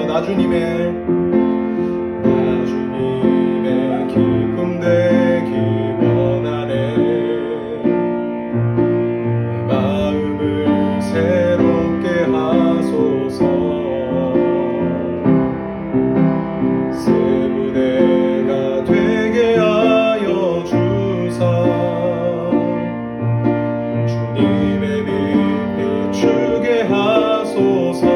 나주님의 기쁨 되기 원하네. 마음을 새롭게 하소서. 새 무대가 되게 하여 주사. 주님의 빛 비추게 하소서.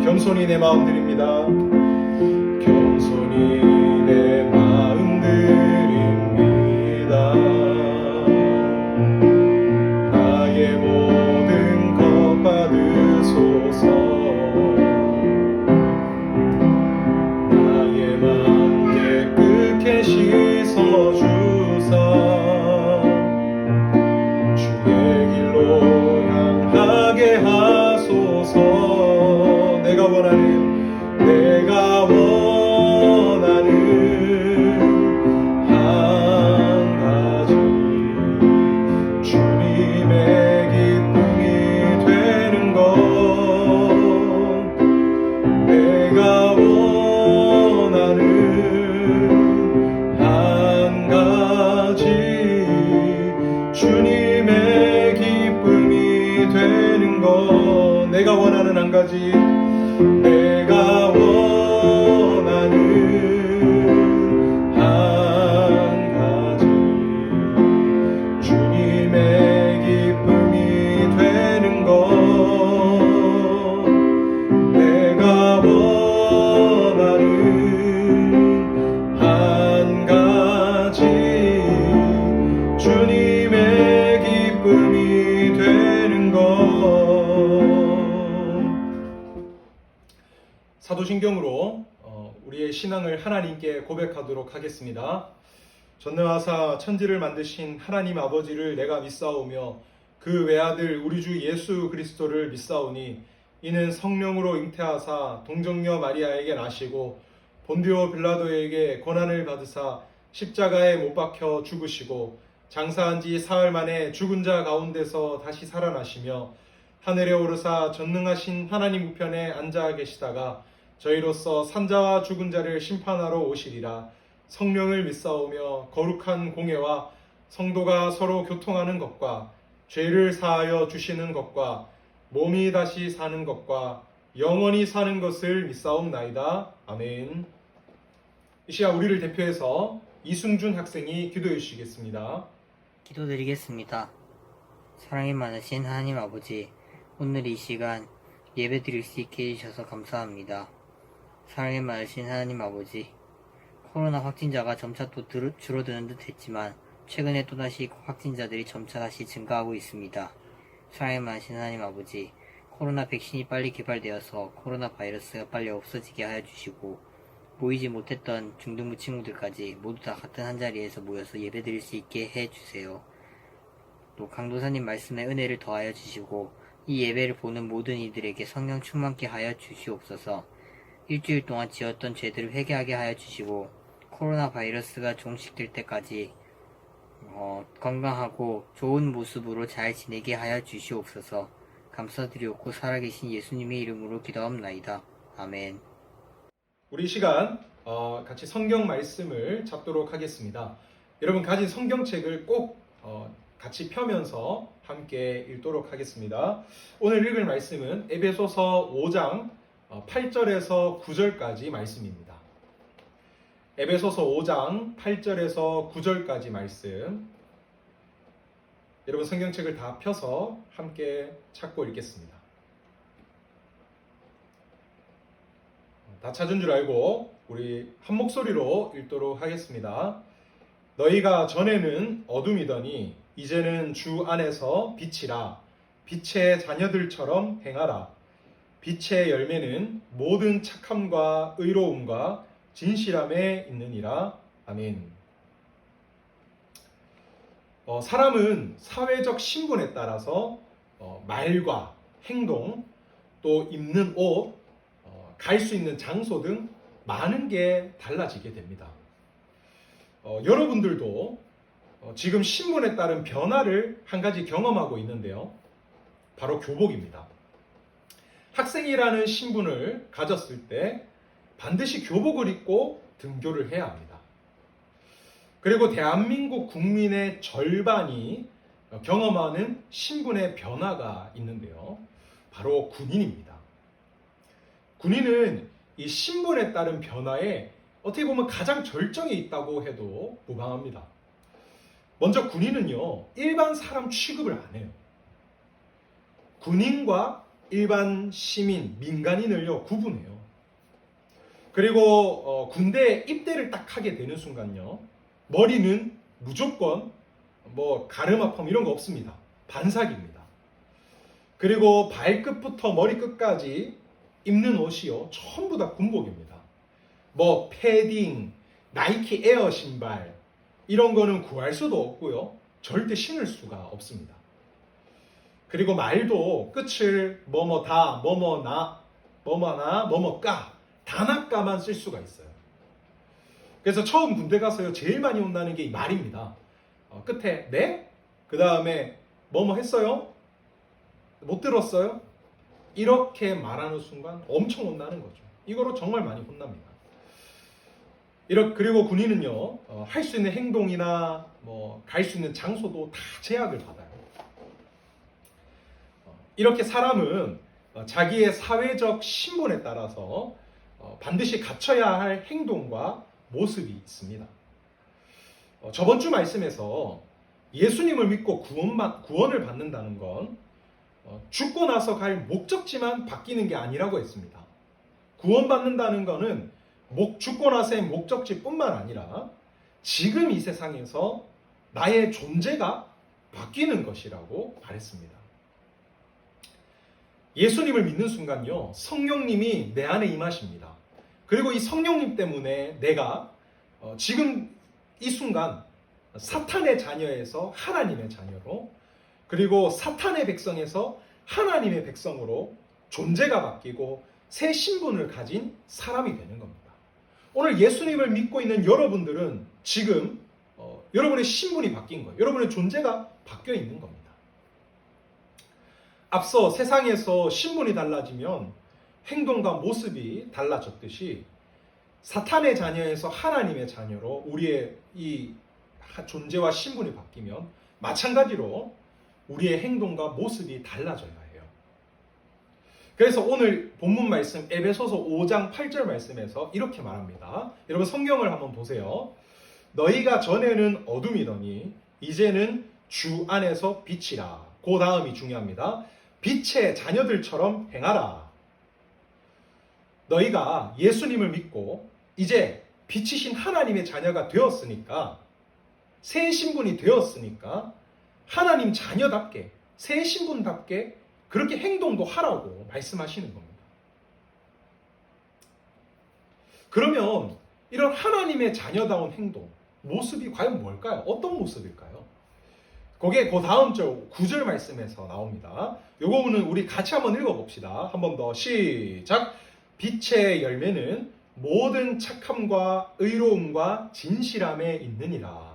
겸손히 내 마음 드립니다. 겸손히 내 마음 드립니다. 나의 모든 것 받으소서. 나의 마음 깨끗게 씻어주사. 주의 길로 향하게 하소서. 내가 원하는 한 가지. 주님의 기쁨이 되는 것. 내가 원하는 한 가지. 주님의 기쁨이 되는 것. 내가 원하는 한 가지. 내가 원하는 한 가지. 주님의 기쁨이 되는 것. 내가 원하는 한 가지. 주님의 기쁨이 되는 것. 사도신경으로 우리의 신앙을 하나님께 고백하도록 하겠습니다. 전능하사 천지를 만드신 하나님 아버지를 내가 믿사오며 그 외아들 우리 주 예수 그리스도를 믿사오니 이는 성령으로 잉태하사 동정녀 마리아에게 나시고 본디오 빌라도에게 고난을 받으사 십자가에 못 박혀 죽으시고 장사한 지 사흘 만에 죽은 자 가운데서 다시 살아나시며 하늘에 오르사 전능하신 하나님 우편에 앉아 계시다가 저희로서 산자와 죽은 자를 심판하러 오시리라. 성령을 믿사오며 거룩한 공예와 성도가 서로 교통하는 것과 죄를 사하여 주시는 것과 몸이 다시 사는 것과 영원히 사는 것을 믿사옵나이다. 아멘. 이 시간 우리를 대표해서 이승준 학생이 기도해 주시겠습니다. 기도드리겠습니다. 사랑이 많으신 하나님 아버지, 오늘 이 시간 예배 드릴 수 있게 해주셔서 감사합니다. 사랑이 많으신 하나님 아버지, 코로나 확진자가 점차 또 줄어드는 듯 했지만 최근에 또다시 확진자들이 점차 다시 증가하고 있습니다. 사랑이 많으신 하나님 아버지, 코로나 백신이 빨리 개발되어서 코로나 바이러스가 빨리 없어지게 하여 주시고 모이지 못했던 중등부 친구들까지 모두 다 같은 한자리에서 모여서 예배 드릴 수 있게 해주세요. 또 강도사님 말씀에 은혜를 더하여 주시고 이 예배를 보는 모든 이들에게 성령 충만케 하여 주시옵소서. 일주일 동안 지었던 죄들을 회개하게 하여 주시고 코로나 바이러스가 종식될 때까지 건강하고 좋은 모습으로 잘 지내게 하여 주시옵소서. 감사드리옵고 살아계신 예수님의 이름으로 기도합나이다. 아멘. 우리 시간 같이 성경 말씀을 잡도록 하겠습니다. 여러분 가진 성경책을 꼭 같이 펴면서 함께 읽도록 하겠습니다. 오늘 읽을 말씀은 에베소서 5장 8절에서 9절까지 말씀입니다. 에베소서 5장 8절에서 9절까지 말씀. 여러분 성경책을 다 펴서 함께 찾고 읽겠습니다. 다 찾은 줄 알고 우리 한 목소리로 읽도록 하겠습니다. 너희가 전에는 어둠이더니 이제는 주 안에서 빛이라. 빛의 자녀들처럼 행하라. 빛의 열매는 모든 착함과 의로움과 진실함에 있느니라. 아멘. 사람은 사회적 신분에 따라서 말과 행동, 또 입는 옷, 갈 수 있는 장소 등 많은 게 달라지게 됩니다. 여러분들도 지금 신분에 따른 변화를 한 가지 경험하고 있는데요. 바로 교복입니다. 학생이라는 신분을 가졌을 때 반드시 교복을 입고 등교를 해야 합니다. 그리고 대한민국 국민의 절반이 경험하는 신분의 변화가 있는데요. 바로 군인입니다. 군인은 이 신분에 따른 변화에 어떻게 보면 가장 절정에 있다고 해도 무방합니다. 먼저 군인은요, 일반 사람 취급을 안 해요. 군인과 일반 시민, 민간인을요, 구분해요. 그리고 군대에 입대를 딱 하게 되는 순간요, 머리는 무조건 가르마펌 이런 거 없습니다. 반삭입니다. 그리고 발끝부터 머리끝까지 입는 옷이요, 전부 다 군복입니다. 패딩, 나이키 에어 신발 이런 거는 구할 수도 없고요, 절대 신을 수가 없습니다. 그리고 말도 끝을 뭐뭐다, 뭐뭐나, 뭐뭐나, 뭐뭐까, 단아까만 쓸 수가 있어요. 그래서 처음 군대 가서요, 제일 많이 혼나는 게 이 말입니다. 끝에 네? 그 다음에 뭐뭐 했어요? 못 들었어요? 이렇게 말하는 순간 엄청 혼나는 거죠. 이거로 정말 많이 혼납니다. 그리고 군인은요, 할 수 있는 행동이나 갈 수 있는 장소도 다 제약을 받아요. 이렇게 사람은 자기의 사회적 신분에 따라서 반드시 갖춰야 할 행동과 모습이 있습니다. 저번 주 말씀에서 예수님을 믿고 구원을 받는다는 건 죽고 나서 갈 목적지만 바뀌는 게 아니라고 했습니다. 구원받는다는 거는 죽고 나서의 목적지뿐만 아니라 지금 이 세상에서 나의 존재가 바뀌는 것이라고 말했습니다. 예수님을 믿는 순간요, 성령님이 내 안에 임하십니다. 그리고 이 성령님 때문에 내가 지금 이 순간 사탄의 자녀에서 하나님의 자녀로, 그리고 사탄의 백성에서 하나님의 백성으로 존재가 바뀌고 새 신분을 가진 사람이 되는 겁니다. 오늘 예수님을 믿고 있는 여러분들은 지금 여러분의 신분이 바뀐 거예요. 여러분의 존재가 바뀌어 있는 겁니다. 앞서 세상에서 신분이 달라지면 행동과 모습이 달라졌듯이 사탄의 자녀에서 하나님의 자녀로 우리의 이 존재와 신분이 바뀌면 마찬가지로 우리의 행동과 모습이 달라져야 해요. 그래서 오늘 본문 말씀 에베소서 5장 8절 말씀에서 이렇게 말합니다. 여러분 성경을 한번 보세요. 너희가 전에는 어둠이더니 이제는 주 안에서 빛이라. 그 다음이 중요합니다. 빛의 자녀들처럼 행하라. 너희가 예수님을 믿고 이제 빛이신 하나님의 자녀가 되었으니까, 새 신분이 되었으니까 하나님 자녀답게, 새 신분답게 그렇게 행동도 하라고 말씀하시는 겁니다. 그러면 이런 하나님의 자녀다운 행동, 모습이 과연 뭘까요? 어떤 모습일까요? 그게 그 다음 절 9절 말씀에서 나옵니다. 요거는 우리 같이 한번 읽어봅시다. 한 번 더 시작. 빛의 열매는 모든 착함과 의로움과 진실함에 있느니라.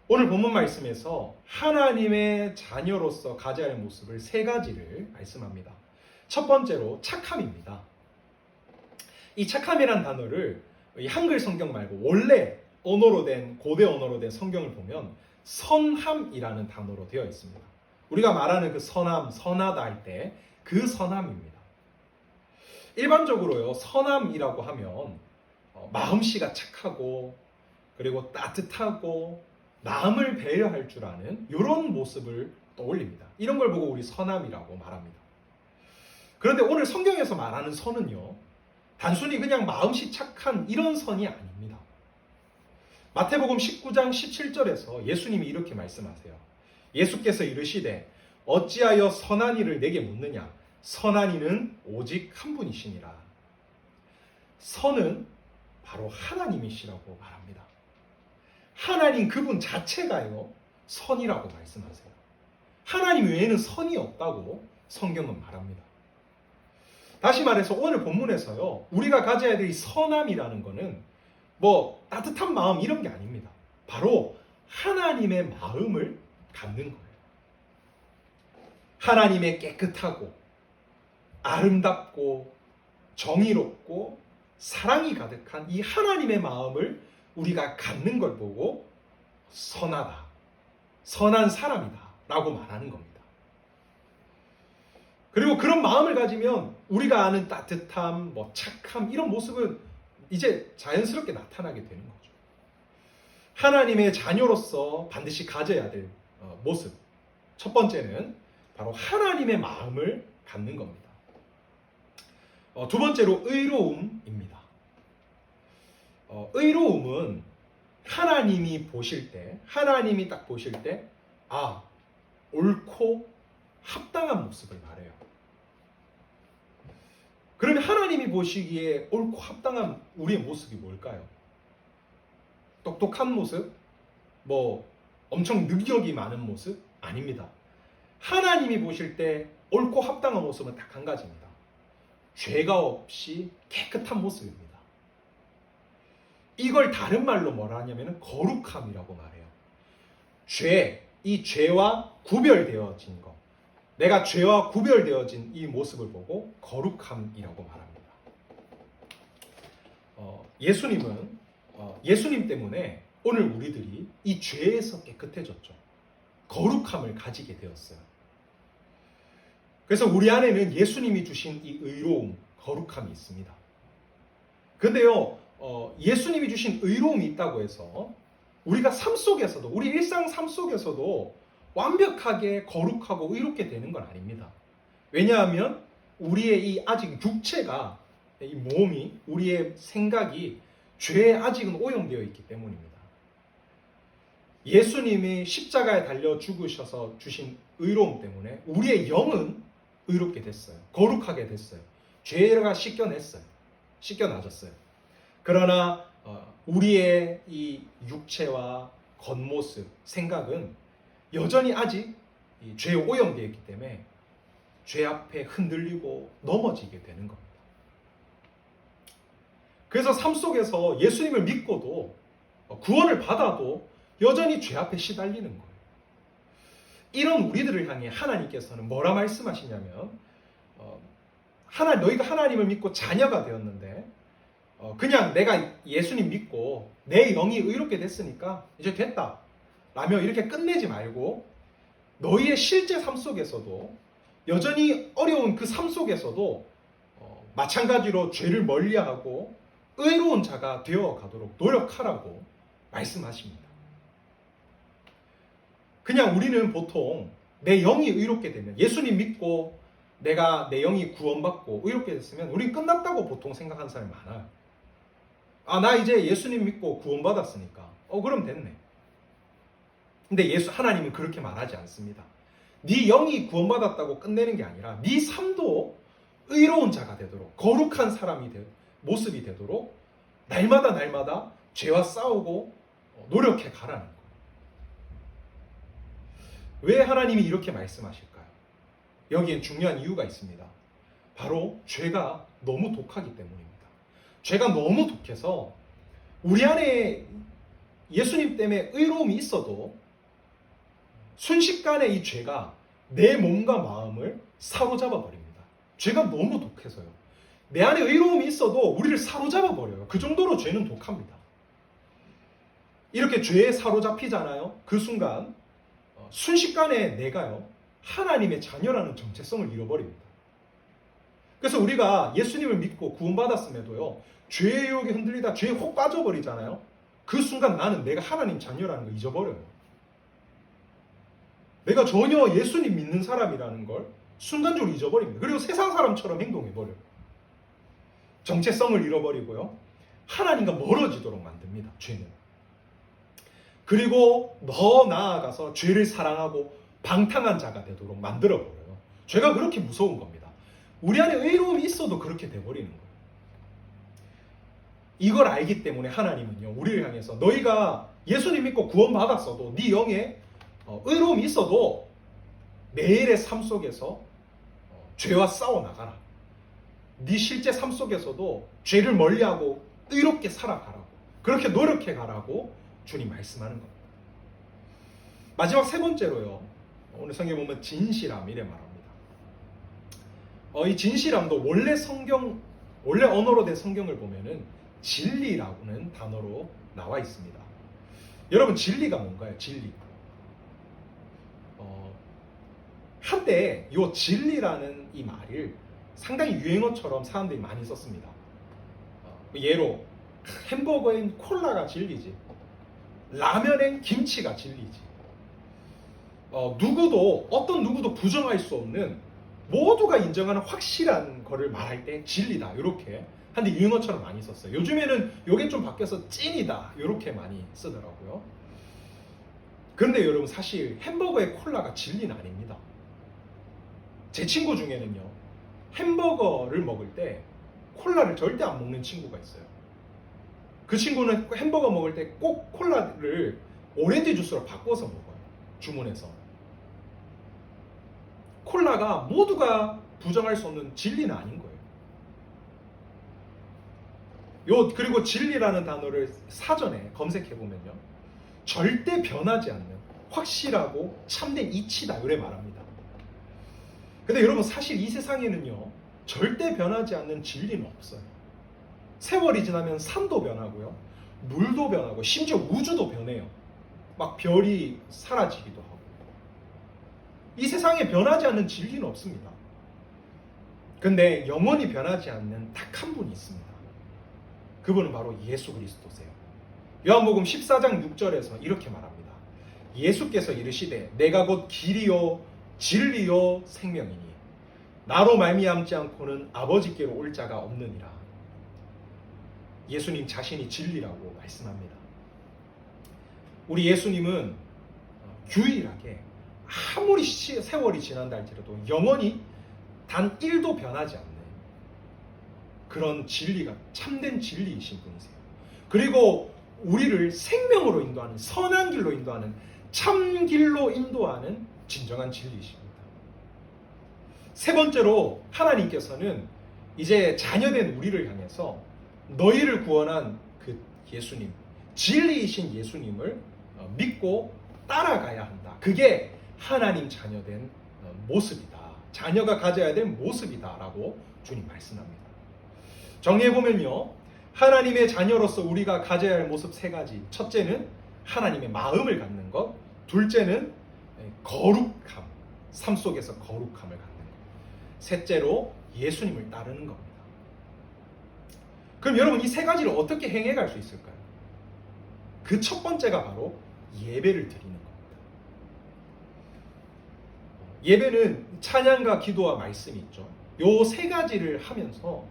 오늘 본문 말씀에서 하나님의 자녀로서 가져야 할 모습을 세 가지를 말씀합니다. 첫 번째로 착함입니다. 이 착함이란 단어를 이 한글 성경 말고 원래 언어로 된, 고대 언어로 된 성경을 보면 선함이라는 단어로 되어 있습니다. 우리가 말하는 그 선함, 선하다 할 때 그 선함입니다. 일반적으로요, 선함이라고 하면 마음씨가 착하고 그리고 따뜻하고 남을 배려할 줄 아는 이런 모습을 떠올립니다. 이런 걸 보고 우리 선함이라고 말합니다. 그런데 오늘 성경에서 말하는 선은요, 단순히 그냥 마음씨 착한 이런 선이 아닙니다. 마태복음 19장 17절에서 예수님이 이렇게 말씀하세요. 예수께서 이르시되 어찌하여 선한 이를 내게 묻느냐? 선한 이는 오직 한 분이시니라. 선은 바로 하나님이시라고 말합니다. 하나님 그분 자체가요, 선이라고 말씀하세요. 하나님 외에는 선이 없다고 성경은 말합니다. 다시 말해서 오늘 본문에서요, 우리가 가져야 될 이 선함이라는 거는 뭐 따뜻한 마음 이런 게 아닙니다. 바로 하나님의 마음을 갖는 거예요. 하나님의 깨끗하고 아름답고 정의롭고 사랑이 가득한 이 하나님의 마음을 우리가 갖는 걸 보고 선하다, 선한 사람이다 라고 말하는 겁니다. 그리고 그런 마음을 가지면 우리가 아는 따뜻함, 뭐 착함 이런 모습은 이제 자연스럽게 나타나게 되는 거죠. 하나님의 자녀로서 반드시 가져야 될 모습. 첫 번째는 바로 하나님의 마음을 갖는 겁니다. 두 번째로 의로움입니다. 의로움은 하나님이 보실 때, 하나님이 딱 보실 때, 아, 옳고 합당한 모습을 말해요. 그러면 하나님이 보시기에 옳고 합당한 우리의 모습이 뭘까요? 똑똑한 모습? 뭐 엄청 능력이 많은 모습? 아닙니다. 하나님이 보실 때 옳고 합당한 모습은 딱 한 가지입니다. 죄가 없이 깨끗한 모습입니다. 이걸 다른 말로 뭐라 하냐면 거룩함이라고 말해요. 죄, 이 죄와 구별되어진 것. 내가 죄와 구별되어진 이 모습을 보고 거룩함이라고 말합니다. 예수님 때문에 오늘 우리들이 이 죄에서 깨끗해졌죠. 거룩함을 가지게 되었어요. 그래서 우리 안에는 예수님이 주신 이 의로움, 거룩함이 있습니다. 근데요, 예수님이 주신 의로움이 있다고 해서 우리가 삶 속에서도, 우리 일상 삶 속에서도 완벽하게 거룩하고 의롭게 되는 건 아닙니다. 왜냐하면 우리의 이 아직 육체가, 이 몸이, 우리의 생각이 죄에 아직은 오염되어 있기 때문입니다. 예수님이 십자가에 달려 죽으셔서 주신 의로움 때문에 우리의 영은 의롭게 됐어요. 거룩하게 됐어요. 죄가 씻겨나졌어요. 그러나 우리의 이 육체와 겉모습, 생각은 여전히 아직 이 죄에 오염되어 있기 때문에 죄 앞에 흔들리고 넘어지게 되는 겁니다. 그래서 삶 속에서 예수님을 믿고도 구원을 받아도 여전히 죄 앞에 시달리는 거예요. 이런 우리들을 향해 하나님께서는 뭐라 말씀하시냐면 너희가 하나님을 믿고 자녀가 되었는데 그냥 내가 예수님 믿고 내 영이 의롭게 됐으니까 이제 됐다 라며 이렇게 끝내지 말고 너희의 실제 삶 속에서도 여전히 어려운 그 삶 속에서도 마찬가지로 죄를 멀리하고 의로운 자가 되어가도록 노력하라고 말씀하십니다. 그냥 우리는 보통 내 영이 의롭게 되면, 예수님 믿고 내가 내 영이 구원받고 의롭게 됐으면 우린 끝났다고 보통 생각하는 사람이 많아요. 아, 나 이제 예수님 믿고 구원받았으니까 그럼 됐네. 근데 하나님은 그렇게 말하지 않습니다. 네 영이 구원받았다고 끝내는 게 아니라 네 삶도 의로운 자가 되도록, 거룩한 모습이 되도록 날마다 죄와 싸우고 노력해 가라는 거예요. 왜 하나님이 이렇게 말씀하실까요? 여기엔 중요한 이유가 있습니다. 바로 죄가 너무 독하기 때문입니다. 죄가 너무 독해서 우리 안에 예수님 때문에 의로움이 있어도 순식간에 이 죄가 내 몸과 마음을 사로잡아 버립니다. 죄가 너무 독해서요. 내 안에 의로움이 있어도 우리를 사로잡아 버려요. 그 정도로 죄는 독합니다. 이렇게 죄에 사로잡히잖아요. 그 순간 순식간에 내가요 하나님의 자녀라는 정체성을 잃어버립니다. 그래서 우리가 예수님을 믿고 구원받았음에도요 죄의 유혹에 흔들리다 죄에 혹 빠져버리잖아요. 그 순간 나는 내가 하나님 자녀라는 걸 잊어버려요. 내가 전혀 예수님 믿는 사람이라는 걸 순간적으로 잊어버립니다. 그리고 세상 사람처럼 행동해버려요. 정체성을 잃어버리고요 하나님과 멀어지도록 만듭니다. 죄는. 그리고 더 나아가서 죄를 사랑하고 방탕한 자가 되도록 만들어버려요. 죄가 그렇게 무서운 겁니다. 우리 안에 의로움이 있어도 그렇게 돼버리는 거예요. 이걸 알기 때문에 하나님은요 우리를 향해서 너희가 예수님 믿고 구원받았어도 네 영에 의로움이 있어도 매일의 삶 속에서 죄와 싸워나가라. 네 실제 삶 속에서도 죄를 멀리하고 의롭게 살아가라고, 그렇게 노력해가라고 주님 말씀하는 겁니다. 마지막 세 번째로요 오늘 성경에 보면 진실함 이래 말합니다. 이 진실함도 원래 언어로 된 성경을 보면은 진리라고는 단어로 나와 있습니다. 여러분 진리가 뭔가요? 진리. 한때 이 진리라는 이 말을 상당히 유행어처럼 사람들이 많이 썼습니다. 예로 햄버거엔 콜라가 진리지, 라면엔 김치가 진리지. 어떤 누구도 부정할 수 없는 모두가 인정하는 확실한 거를 말할 때 진리다 이렇게 한데 유행어처럼 많이 썼어요. 요즘에는 이게 좀 바뀌어서 찐이다 이렇게 많이 쓰더라고요. 그런데 여러분 사실 햄버거에 콜라가 진리는 아닙니다. 제 친구 중에는요 햄버거를 먹을 때 콜라를 절대 안 먹는 친구가 있어요. 그 친구는 햄버거 먹을 때 꼭 콜라를 오렌지 주스로 바꿔서 먹어요. 주문해서. 콜라가 모두가 부정할 수 없는 진리는 아닌 거예요. 그리고 진리라는 단어를 사전에 검색해 보면요 절대 변하지 않는 확실하고 참된 이치다 이래 말합니다. 근데 여러분 사실 이 세상에는요 절대 변하지 않는 진리는 없어요. 세월이 지나면 산도 변하고요 물도 변하고 심지어 우주도 변해요. 막 별이 사라지기도 하고. 이 세상에 변하지 않는 진리는 없습니다. 근데 영원히 변하지 않는 딱 한 분이 있습니다. 그분은 바로 예수 그리스도세요. 요한복음 14장 6절에서 이렇게 말합니다. 예수께서 이르시되 내가 곧 길이요 진리요 생명이니 나로 말미암지 않고는 아버지께로 올 자가 없느니라. 예수님 자신이 진리라고 말씀합니다. 우리 예수님은 유일하게 아무리 세월이 지난다 할지라도 영원히 단 1도 변하지 않는 그런 진리가 참된 진리이신 분이세요. 그리고 우리를 생명으로 인도하는, 선한 길로 인도하는, 참 길로 인도하는 진정한 진리이십니다. 세 번째로 하나님께서는 이제 자녀된 우리를 향해서 너희를 구원한 그 예수님, 진리이신 예수님을 믿고 따라가야 한다. 그게 하나님 자녀된 모습이다. 자녀가 가져야 될 모습이다 라고 주님 말씀합니다. 정리해보면요 하나님의 자녀로서 우리가 가져야 할 모습 세 가지. 첫째는 하나님의 마음을 갖는 것, 둘째는 거룩함, 삶 속에서 거룩함을 갖는 것, 셋째로 예수님을 따르는 겁니다. 그럼 여러분 이 세 가지를 어떻게 행해갈 수 있을까요? 그 첫 번째가 바로 예배를 드리는 겁니다. 예배는 찬양과 기도와 말씀이 있죠. 요 세 가지를 하면서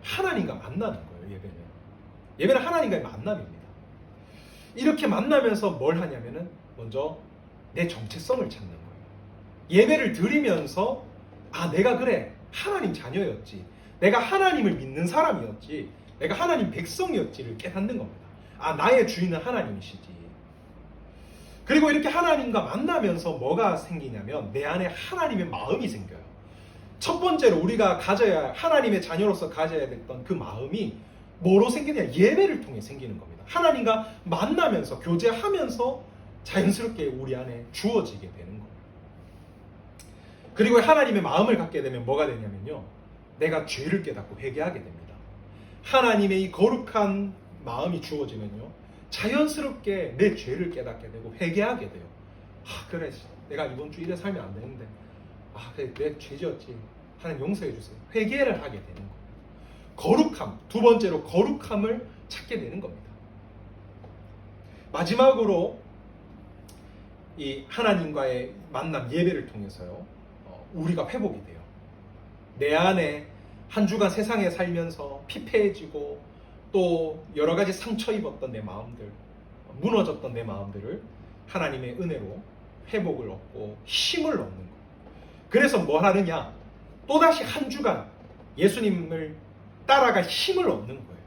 하나님과 만나는 거예요. 예배는 하나님과의 만남입니다. 이렇게 만나면서 뭘 하냐면은 먼저 내 정체성을 찾는 거예요. 예배를 드리면서 내가 그래 하나님 자녀였지, 내가 하나님을 믿는 사람이었지, 내가 하나님 백성이었지를 깨닫는 겁니다. 나의 주인은 하나님이시지. 그리고 이렇게 하나님과 만나면서 뭐가 생기냐면 내 안에 하나님의 마음이 생겨요. 첫 번째로 우리가 가져야, 하나님의 자녀로서 가져야 됐던 그 마음이 뭐로 생기냐? 예배를 통해 생기는 겁니다. 하나님과 만나면서 교제하면서 자연스럽게 우리 안에 주어지게 되는 거예요. 그리고 하나님의 마음을 갖게 되면 뭐가 되냐면요 내가 죄를 깨닫고 회개하게 됩니다. 하나님의 이 거룩한 마음이 주어지면요 자연스럽게 내 죄를 깨닫게 되고 회개하게 돼요. 그래, 내가 이번 주 이래 살면 안 되는데, 그래, 내 죄지었지. 하나님 용서해 주세요. 회개를 하게 되는 거예요. 거룩함, 두 번째로 거룩함을 찾게 되는 겁니다. 마지막으로 이 하나님과의 만남, 예배를 통해서요, 우리가 회복이 돼요. 내 안에 한 주간 세상에 살면서 피폐해지고 또 여러 가지 상처 입었던 내 마음들, 무너졌던 내 마음들을 하나님의 은혜로 회복을 얻고 힘을 얻는 거예요. 그래서 뭘 하느냐? 또다시 한 주간 예수님을 따라갈 힘을 얻는 거예요.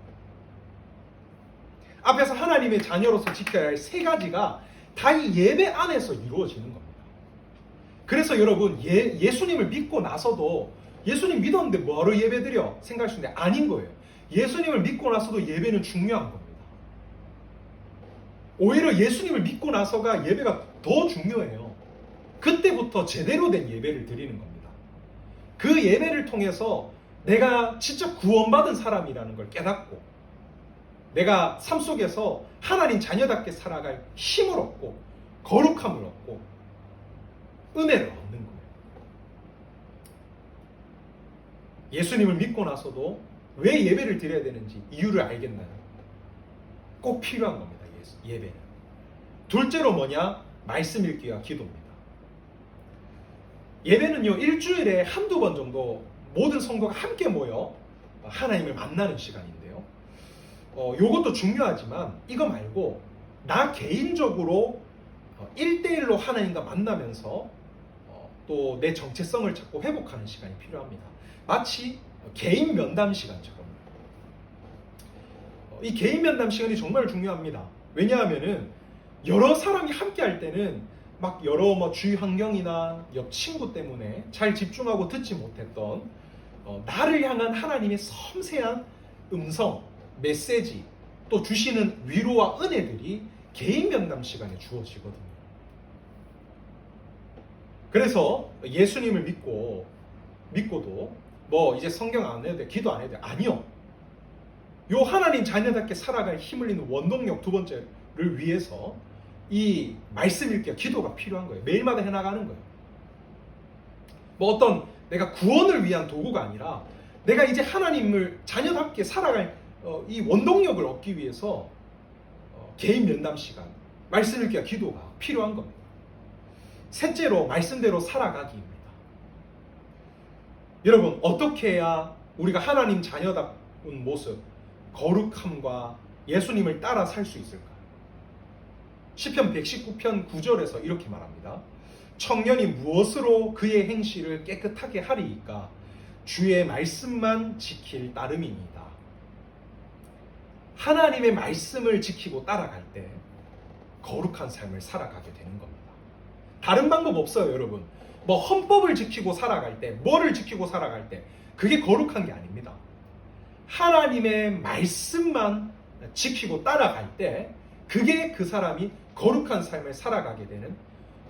앞에서 하나님의 자녀로서 지켜야 할 세 가지가 다 이 예배 안에서 이루어지는 겁니다. 그래서 여러분, 예수님을 믿고 나서도 예수님 믿었는데 뭐하러 예배 드려? 생각할 수 있는데 아닌 거예요. 예수님을 믿고 나서도 예배는 중요한 겁니다. 오히려 예수님을 믿고 나서가 예배가 더 중요해요. 그때부터 제대로 된 예배를 드리는 겁니다. 그 예배를 통해서 내가 진짜 구원받은 사람이라는 걸 깨닫고 내가 삶 속에서 하나님 자녀답게 살아갈 힘을 얻고 거룩함을 얻고 은혜를 얻는 거예요. 예수님을 믿고 나서도 왜 예배를 드려야 되는지 이유를 알겠나요? 꼭 필요한 겁니다. 예배는. 둘째로 뭐냐? 말씀 읽기와 기도입니다. 예배는요, 일주일에 한두 번 정도 모든 성도가 함께 모여 하나님을 만나는 시간인데요. 요것도 중요하지만 이거 말고 나 개인적으로 1대1로 하나님과 만나면서 또 내 정체성을 찾고 회복하는 시간이 필요합니다. 마치 개인 면담 시간처럼. 이 개인 면담 시간이 정말 중요합니다. 왜냐하면은 여러 사람이 함께 할 때는 막 여러 주위 환경이나 옆 친구 때문에 잘 집중하고 듣지 못했던 나를 향한 하나님의 섬세한 음성, 메시지, 또 주시는 위로와 은혜들이 개인 면담 시간에 주어지거든요. 그래서 예수님을 믿고도 뭐 이제 성경 안 해도 돼, 기도 안 해도 돼. 아니요. 요 하나님 자녀답게 살아갈 힘을 있는 원동력 두 번째를 위해서 이 말씀 읽기와 기도가 필요한 거예요. 매일마다 해나가는 거예요. 뭐 어떤 내가 구원을 위한 도구가 아니라 내가 이제 하나님을 자녀답게 살아갈 이 원동력을 얻기 위해서 개인 면담 시간, 말씀 읽기와 기도가 필요한 겁니다. 셋째로 말씀대로 살아가기입니다. 여러분, 어떻게 해야 우리가 하나님 자녀다운 모습, 거룩함과 예수님을 따라 살 수 있을까? 시편 119편 9절에서 이렇게 말합니다. 청년이 무엇으로 그의 행실을 깨끗하게 하리이까? 주의 말씀만 지킬 따름입니다. 하나님의 말씀을 지키고 따라갈 때 거룩한 삶을 살아가게 되는 겁니다. 다른 방법 없어요, 여러분. 뭐 헌법을 지키고 살아갈 때, 뭐를 지키고 살아갈 때 그게 거룩한 게 아닙니다. 하나님의 말씀만 지키고 따라갈 때 그게 그 사람이 거룩한 삶을 살아가게 되는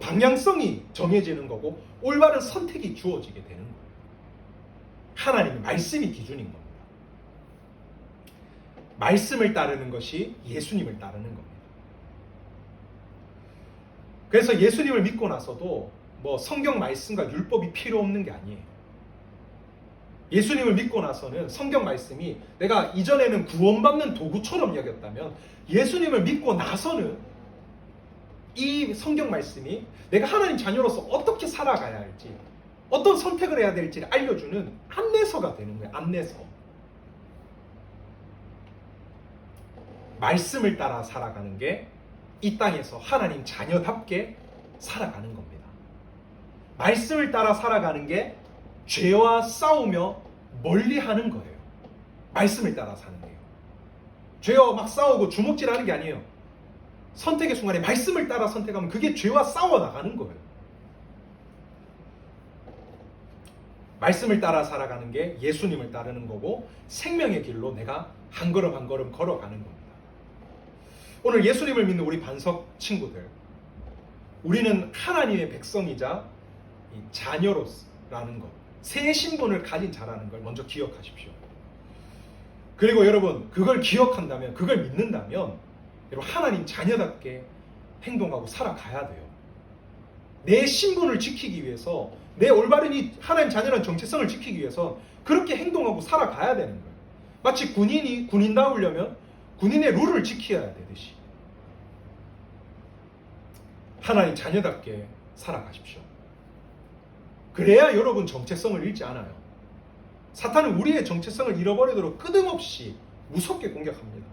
방향성이 정해지는 거고 올바른 선택이 주어지게 되는 거예요. 하나님의 말씀이 기준인 겁니다. 말씀을 따르는 것이 예수님을 따르는 겁니다. 그래서 예수님을 믿고 나서도 뭐 성경 말씀과 율법이 필요 없는 게 아니에요. 예수님을 믿고 나서는 성경 말씀이 내가 이전에는 구원받는 도구처럼 여겼다면 예수님을 믿고 나서는 이 성경 말씀이 내가 하나님 자녀로서 어떻게 살아가야 할지, 어떤 선택을 해야 될지를 알려주는 안내서가 되는 거예요. 안내서. 말씀을 따라 살아가는 게 이 땅에서 하나님 자녀답게 살아가는 겁니다. 말씀을 따라 살아가는 게 죄와 싸우며 멀리하는 거예요. 말씀을 따라 사는 거예요. 죄와 막 싸우고 주먹질하는 게 아니에요. 선택의 순간에 말씀을 따라 선택하면 그게 죄와 싸워 나가는 거예요. 말씀을 따라 살아가는 게 예수님을 따르는 거고 생명의 길로 내가 한 걸음 한 걸음 걸어가는 겁니다. 오늘 예수님을 믿는 우리 반석 친구들, 우리는 하나님의 백성이자 자녀로라는 것, 새 신분을 가진 자라는 걸 먼저 기억하십시오. 그리고 여러분, 그걸 기억한다면, 그걸 믿는다면 여러분 하나님 자녀답게 행동하고 살아가야 돼요. 내 신분을 지키기 위해서, 내 올바른 이 하나님 자녀라는 정체성을 지키기 위해서 그렇게 행동하고 살아가야 되는 거예요. 마치 군인이 군인다우려면 군인의 룰을 지켜야 되듯이 하나님 자녀답게 살아가십시오. 그래야 여러분 정체성을 잃지 않아요. 사탄은 우리의 정체성을 잃어버리도록 끝없이 무섭게 공격합니다.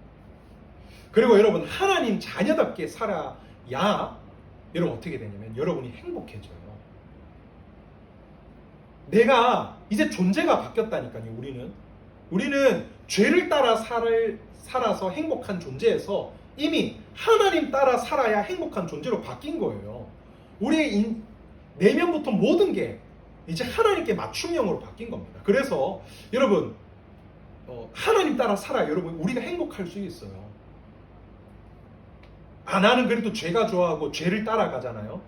그리고 여러분 하나님 자녀답게 살아야 여러분 어떻게 되냐면 여러분이 행복해져요. 내가 이제 존재가 바뀌었다니까요. 우리는 죄를 따라 살아서 행복한 존재에서 이미 하나님 따라 살아야 행복한 존재로 바뀐 거예요. 우리의 내면부터 모든 게 이제 하나님께 맞춤형으로 바뀐 겁니다. 그래서 여러분 하나님 따라 살아야 여러분 우리가 행복할 수 있어요. 나는 그래도 죄가 좋아하고 죄를 따라가잖아요.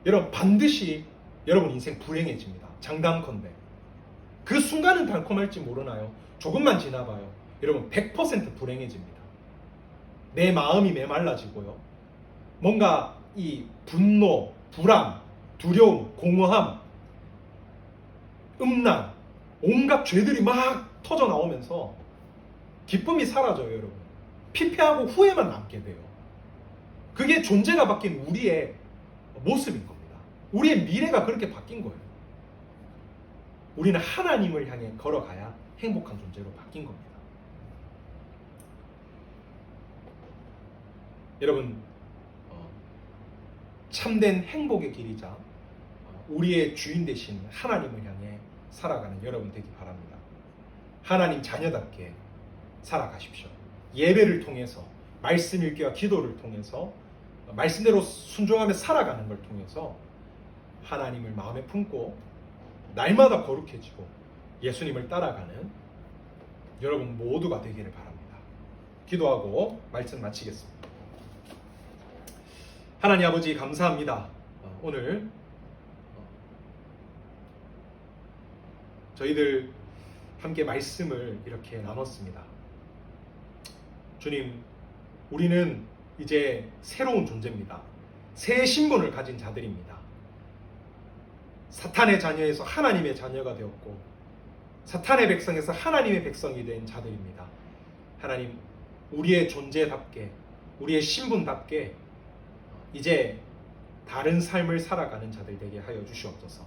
여러분 반드시 여러분 인생 불행해집니다. 장담컨대. 그 순간은 달콤할지 모르나요? 조금만 지나봐요. 여러분 100% 불행해집니다. 내 마음이 메말라지고요. 뭔가 이 분노, 불안, 두려움, 공허함, 음란, 온갖 죄들이 막 터져 나오면서 기쁨이 사라져요, 여러분. 피폐하고 후회만 남게 돼요. 그게 존재가 바뀐 우리의 모습인 겁니다. 우리의 미래가 그렇게 바뀐 거예요. 우리는 하나님을 향해 걸어가야 행복한 존재로 바뀐 겁니다. 여러분, 참된 행복의 길이자 우리의 주인 되신 하나님을 향해 살아가는 여러분 되기 바랍니다. 하나님 자녀답게 살아가십시오. 예배를 통해서, 말씀 읽기와 기도를 통해서, 말씀대로 순종하며 살아가는 걸 통해서 하나님을 마음에 품고 날마다 거룩해지고 예수님을 따라가는 여러분 모두가 되기를 바랍니다. 기도하고 말씀 마치겠습니다. 하나님 아버지 감사합니다. 오늘 저희들 함께 말씀을 이렇게 나눴습니다. 주님, 우리는 이제 새로운 존재입니다. 새 신분을 가진 자들입니다. 사탄의 자녀에서 하나님의 자녀가 되었고 사탄의 백성에서 하나님의 백성이 된 자들입니다. 하나님, 우리의 존재답게, 우리의 신분답게 이제 다른 삶을 살아가는 자들 되게 하여 주시옵소서.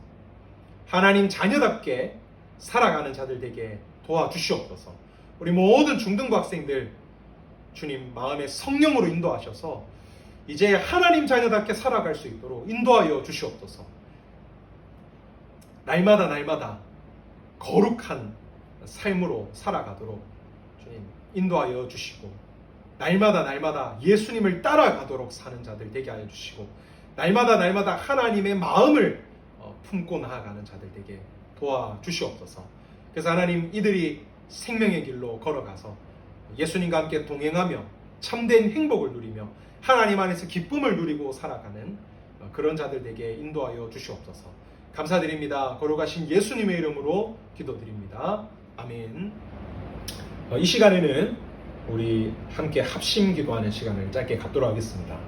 하나님 자녀답게 살아가는 자들 되게 도와주시옵소서. 우리 모든 중등부 학생들 주님 마음의 성령으로 인도하셔서 이제 하나님 자녀답게 살아갈 수 있도록 인도하여 주시옵소서. 날마다 거룩한 삶으로 살아가도록 주님 인도하여 주시고, 날마다 예수님을 따라가도록 사는 자들 되게 하여 주시고, 날마다 하나님의 마음을 품고 나아가는 자들 되게 도와주시옵소서. 그래서 하나님, 이들이 생명의 길로 걸어가서 예수님과 함께 동행하며 참된 행복을 누리며 하나님 안에서 기쁨을 누리고 살아가는 그런 자들 되게 인도하여 주시옵소서. 감사드립니다. 거룩하신 예수님의 이름으로 기도드립니다. 아멘. 이 시간에는 우리 함께 합심 기도하는 시간을 짧게 갖도록 하겠습니다.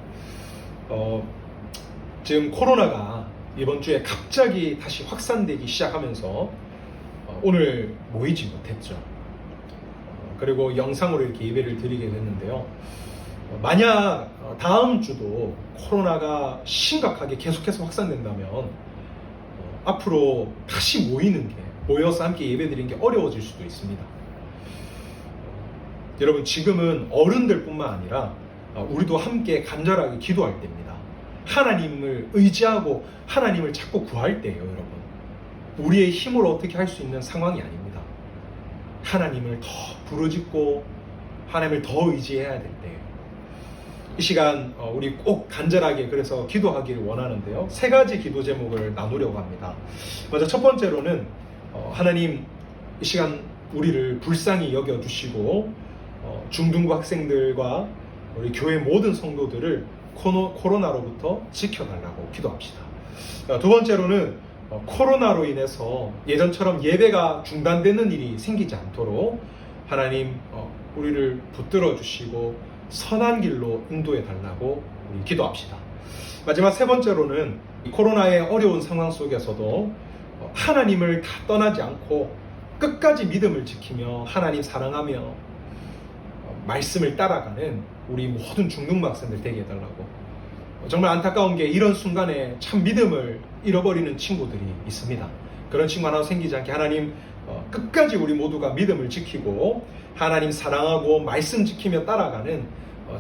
지금 코로나가 이번 주에 갑자기 다시 확산되기 시작하면서 오늘 모이지 못했죠. 그리고 영상으로 이렇게 예배를 드리게 됐는데요. 만약 다음 주도 코로나가 심각하게 계속해서 확산된다면 앞으로 다시 모여서 함께 예배 드리는 게 어려워질 수도 있습니다. 여러분, 지금은 어른들뿐만 아니라 우리도 함께 간절하게 기도할 때입니다. 하나님을 의지하고 하나님을 찾고 구할 때예요, 여러분. 우리의 힘으로 어떻게 할 수 있는 상황이 아닙니다. 하나님을 더 부르짖고 하나님을 더 의지해야 될 때예요. 이 시간 우리 꼭 간절하게 그래서 기도하기를 원하는데요. 3가지 기도 제목을 나누려고 합니다. 먼저 첫 번째로는 하나님, 이 시간 우리를 불쌍히 여겨주시고 중등부 학생들과 우리 교회 모든 성도들을 코로나로부터 지켜달라고 기도합시다. 두 번째로는 코로나로 인해서 예전처럼 예배가 중단되는 일이 생기지 않도록 하나님 우리를 붙들어 주시고 선한 길로 인도해 달라고 우리 기도합시다. 마지막 세 번째로는 이 코로나의 어려운 상황 속에서도 하나님을 다 떠나지 않고 끝까지 믿음을 지키며 하나님 사랑하며 말씀을 따라가는 우리 모든 중등부 학생들 되게 해달라고. 정말 안타까운 게 이런 순간에 참 믿음을 잃어버리는 친구들이 있습니다. 그런 친구 하나 생기지 않게 하나님 끝까지 우리 모두가 믿음을 지키고 하나님 사랑하고 말씀 지키며 따라가는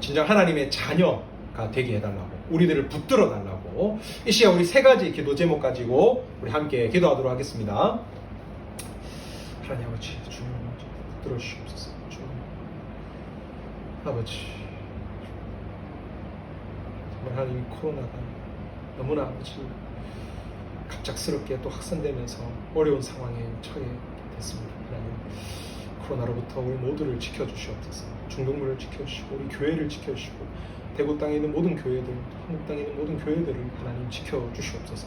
진정 하나님의 자녀가 되게 해달라고, 우리들을 붙들어 달라고. 이 시간 우리 세 가지 기도 제목 가지고 우리 함께 기도하도록 하겠습니다. 하나님 아버지, 주님 붙들어 주시옵소서. 주님 아버지, 정말 하나님 코로나가 너무나 아버지 갑작스럽게 또 확산되면서 어려운 상황에 처해 됐습니다. 하나님, 코로나로부터 우리 모두를 지켜주시옵소서. 중동부를 지켜주시고 우리 교회를 지켜주시고 대구 땅에 있는 모든 교회들, 한국 땅에 있는 모든 교회들을 하나님 지켜주시옵소서.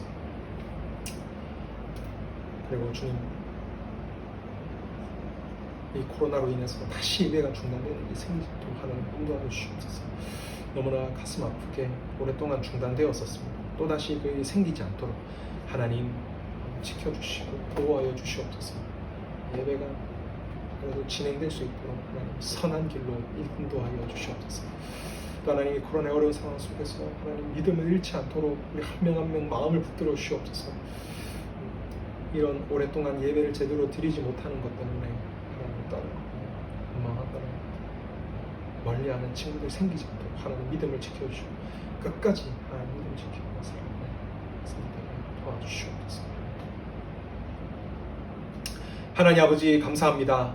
그리고 주님, 이 코로나로 인해서 다시 예배가 중단되는 일이 생기도록 하나님 인도하여 주시옵소서. 너무나 가슴 아프게 오랫동안 중단되었었습니다. 또다시 그 일이 생기지 않도록 하나님 지켜주시고 보호하여 주시옵소서. 예배가 그래도 진행될 수 있도록 하나님 선한 길로 인도하여 주시옵소서. 또 하나님, 코로나의 어려운 상황 속에서 하나님 믿음을 잃지 않도록 우리 한 명 한 명 마음을 붙들어 주시옵소서. 이런 오랫동안 예배를 제대로 드리지 못하는 것 때문에 하나님 따라 원망하거나 멀리하는 친구들 생기지 않도록 하나님 믿음을 지켜주시고 끝까지 하나님 믿음을 지키고 살아가는 성도들을 도와주시옵소서. 하나님 아버지, 감사합니다.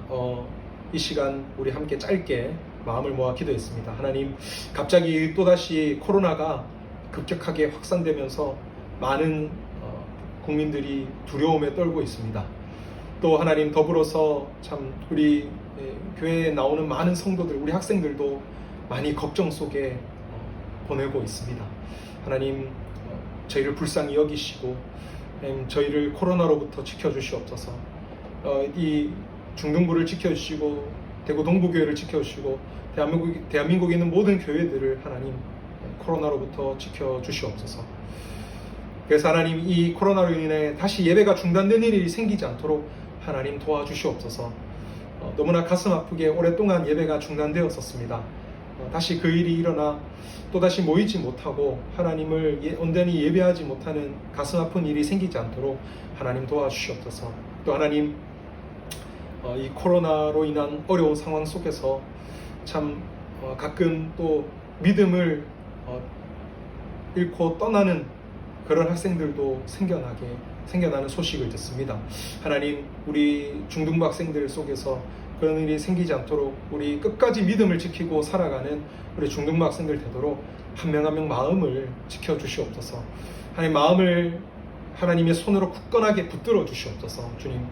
이 시간 우리 함께 짧게 마음을 모아 기도했습니다. 하나님, 갑자기 또다시 코로나가 급격하게 확산되면서 많은 국민들이 두려움에 떨고 있습니다. 또 하나님, 더불어서 참 우리 교회에 나오는 많은 성도들, 우리 학생들도 많이 걱정 속에 보내고 있습니다. 하나님, 저희를 불쌍히 여기시고 저희를 코로나로부터 지켜주시옵소서. 이 중등부를 지켜주시고 대구 동부교회를 지켜주시고 대한민국에 있는 모든 교회들을 하나님 코로나로부터 지켜주시옵소서. 그래서 하나님, 이 코로나로 인해 다시 예배가 중단되는 일이 생기지 않도록 하나님 도와주시옵소서. 너무나 가슴 아프게 오랫동안 예배가 중단되었었습니다. 다시 그 일이 일어나 또다시 모이지 못하고 하나님을 온전히 예배하지 못하는 가슴 아픈 일이 생기지 않도록 하나님 도와주시옵소서. 또 하나님, 이 코로나로 인한 어려운 상황 속에서 참 가끔 또 믿음을 잃고 떠나는 그런 학생들도 생겨나는 소식을 듣습니다. 하나님, 우리 중등부 학생들 속에서 그런 일이 생기지 않도록 우리 끝까지 믿음을 지키고 살아가는 우리 중등부 학생들 되도록 한 명 한 명 마음을 지켜주시옵소서. 하나님, 마음을 하나님의 손으로 굳건하게 붙들어 주시옵소서. 주님,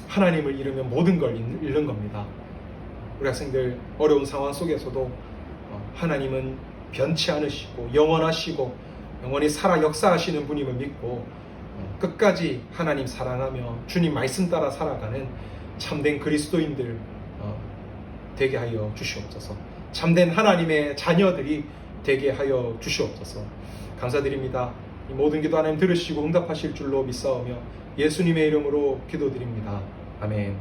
하나님을 잃으면 모든 걸 잃는 겁니다. 우리 학생들 어려운 상황 속에서도 하나님은 변치 않으시고 영원하시고 영원히 살아 역사하시는 분임을 믿고 끝까지 하나님 사랑하며 주님 말씀 따라 살아가는 참된 그리스도인들 되게 하여 주시옵소서. 참된 하나님의 자녀들이 되게 하여 주시옵소서. 감사드립니다. 이 모든 기도 하나님 들으시고 응답하실 줄로 믿사오며 예수님의 이름으로 기도드립니다. 아멘.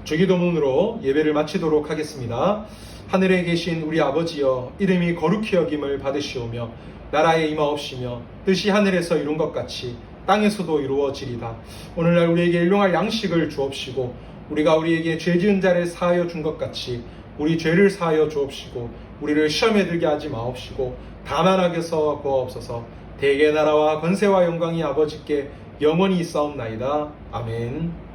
주기도문으로 예배를 마치도록 하겠습니다. 하늘에 계신 우리 아버지여, 이름이 거룩히 여김을 받으시오며 나라에 임하옵시며 뜻이 하늘에서 이룬 것 같이 땅에서도 이루어지리다. 오늘날 우리에게 일용할 양식을 주옵시고 우리가 우리에게 죄 지은 자를 사하여 준 것 같이 우리 죄를 사하여 주옵시고 우리를 시험에 들게 하지 마옵시고 다만 악에서 구하옵소서. 대개 나라와 권세와 영광이 아버지께 영원히 있사옵나이다. 아멘.